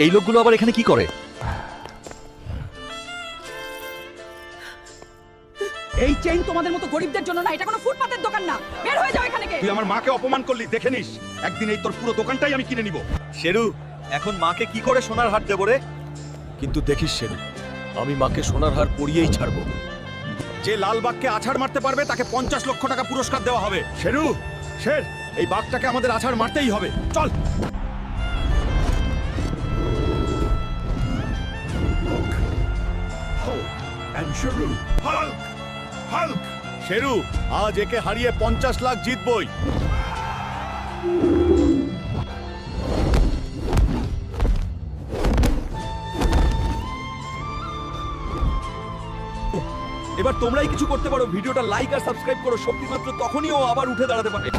এই লোকগুলো আবার এখানে কি করে? এই চেইন তোমাদের মতো গরিবদের জন্য না, এটা কোনো ফুটপাতের দোকান না। বের হয়ে যাও এখান থেকে। তুই আমার মাকে অপমান করলি, দেখে নিস একদিন এই তোর পুরো দোকানটাই আমি কিনে নিব। শেরু, এখন মাকে কি করে সোনার হার দেবো রে? কিন্তু দেখিস শেরু, আমি মাকে সোনার হার পরিয়েই ছাড়বো। যে লাল বাঘকে আছাড় মারতে পারবে তাকে 50 লক্ষ টাকা পুরস্কার দেওয়া হবে। শেরু, শের, এই বাঘটাকে আমাদের আছাড় মারতেই হবে। চল। শেরু, আজ একে হারিয়ে 50 লাখ জিতবই। এবার তোমরাই কিছু করতে পারো, ভিডিওটা লাইক আর সাবস্ক্রাইব করো। শক্তি মাত্র তখনই ও আবার উঠে দাঁড়াতে পারে।